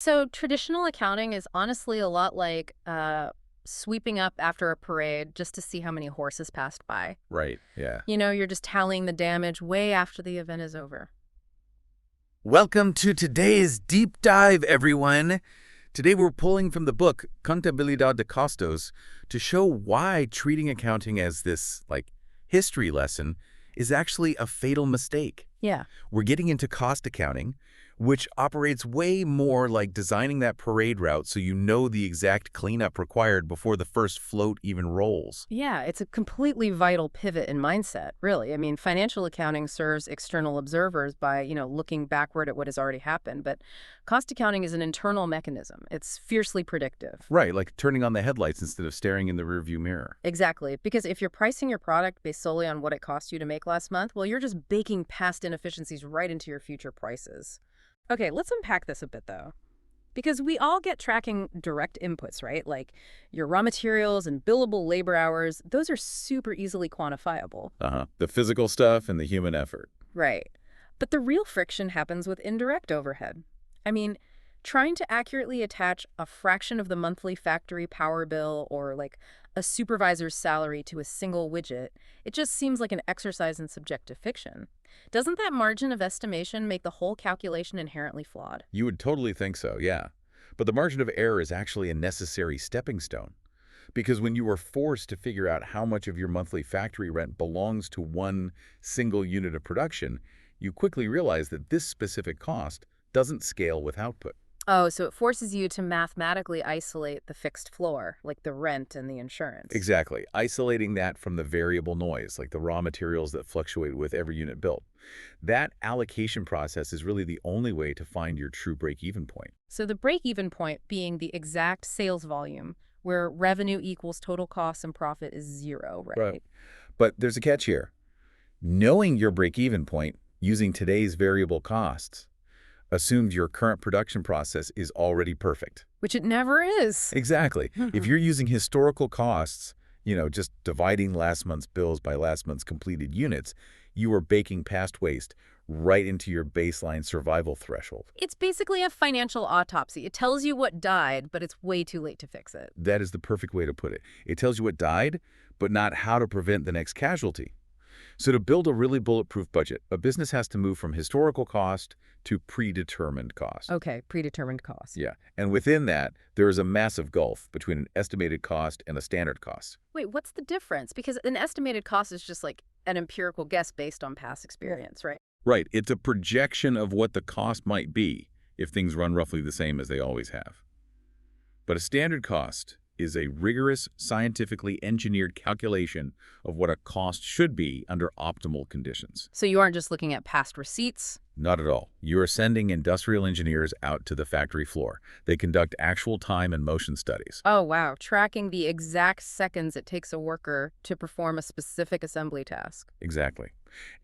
So traditional accounting is honestly a lot like sweeping up after a parade just to see how many horses passed by. Right. Yeah. You're just tallying the damage way after the event is over. Welcome to today's deep dive, everyone. Today we're pulling from the book Contabilidad de Costos to show why treating accounting as this, history lesson is actually a fatal mistake. Yeah. We're getting into cost accounting, which operates way more like designing that parade route so you know the exact cleanup required before the first float even rolls. Yeah, it's a completely vital pivot in mindset, really. I mean, financial accounting serves external observers by, looking backward at what has already happened, but cost accounting is an internal mechanism. It's fiercely predictive. Right, like turning on the headlights instead of staring in the rearview mirror. Exactly, because if you're pricing your product based solely on what it cost you to make last month, well, you're just baking past inefficiencies right into your future prices. Okay, let's unpack this a bit, though. Because we all get tracking direct inputs, right? Like your raw materials and billable labor hours, those are super easily quantifiable. The physical stuff and the human effort. Right. But the real friction happens with indirect overhead. I mean, trying to accurately attach a fraction of the monthly factory power bill or like a supervisor's salary to a single widget, it just seems like an exercise in subjective fiction. Doesn't that margin of estimation make the whole calculation inherently flawed? You would totally think so, yeah. But the margin of error is actually a necessary stepping stone. Because when you are forced to figure out how much of your monthly factory rent belongs to one single unit of production, you quickly realize that this specific cost doesn't scale with output. Oh, so it forces you to mathematically isolate the fixed floor, like the rent and the insurance. Exactly, isolating that from the variable noise, like the raw materials that fluctuate with every unit built. That allocation process is really the only way to find your true break-even point. So the break-even point being the exact sales volume, where revenue equals total costs and profit is zero, Right. right? But there's a catch here. Knowing your break-even point using today's variable costs assumes your current production process is already perfect. Which it never is. Exactly. If you're using historical costs, just dividing last month's bills by last month's completed units, you are baking past waste right into your baseline survival threshold. It's basically a financial autopsy. It tells you what died, but it's way too late to fix it. That is the perfect way to put it. It tells you what died, but not how to prevent the next casualty. So to build a really bulletproof budget, a business has to move from historical cost to predetermined cost. Okay, predetermined cost. Yeah. And within that, there is a massive gulf between an estimated cost and a standard cost. Wait, what's the difference? Because an estimated cost is just like an empirical guess based on past experience, right? Right. It's a projection of what the cost might be if things run roughly the same as they always have. But a standard cost is a rigorous, scientifically engineered calculation of what a cost should be under optimal conditions. So you aren't just looking at past receipts. Not at all. You are sending industrial engineers out to the factory floor. They conduct actual time and motion studies. Oh, wow. Tracking the exact seconds it takes a worker to perform a specific assembly task. Exactly.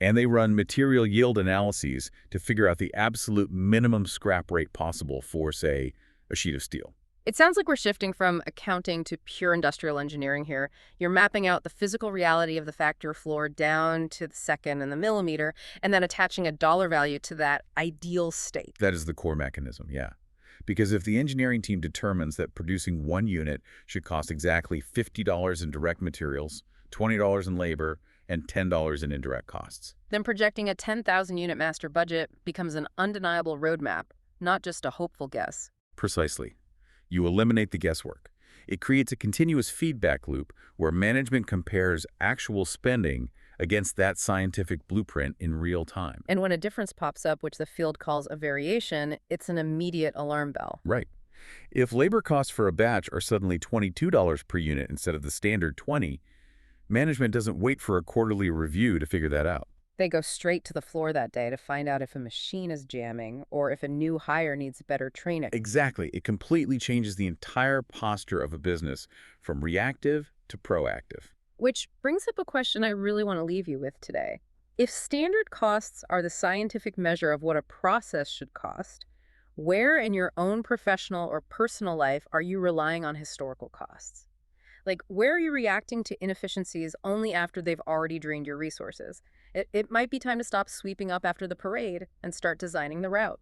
And they run material yield analyses to figure out the absolute minimum scrap rate possible for, say, a sheet of steel. It sounds like we're shifting from accounting to pure industrial engineering here. You're mapping out the physical reality of the factory floor down to the second and the millimeter, and then attaching a dollar value to that ideal state. That is the core mechanism, yeah. Because if the engineering team determines that producing one unit should cost exactly $50 in direct materials, $20 in labor, and $10 in indirect costs. Then projecting a 10,000 unit master budget becomes an undeniable roadmap, not just a hopeful guess. Precisely. You eliminate the guesswork. It creates a continuous feedback loop where management compares actual spending against that scientific blueprint in real time. And when a difference pops up, which the field calls a variation, it's an immediate alarm bell. Right. If labor costs for a batch are suddenly $22 per unit instead of the standard 20, management doesn't wait for a quarterly review to figure that out. They go straight to the floor that day to find out if a machine is jamming or if a new hire needs better training. Exactly. It completely changes the entire posture of a business from reactive to proactive. Which brings up a question I really want to leave you with today. If standard costs are the scientific measure of what a process should cost, where in your own professional or personal life are you relying on historical costs? Like, where are you reacting to inefficiencies only after they've already drained your resources? It might be time to stop sweeping up after the parade and start designing the route.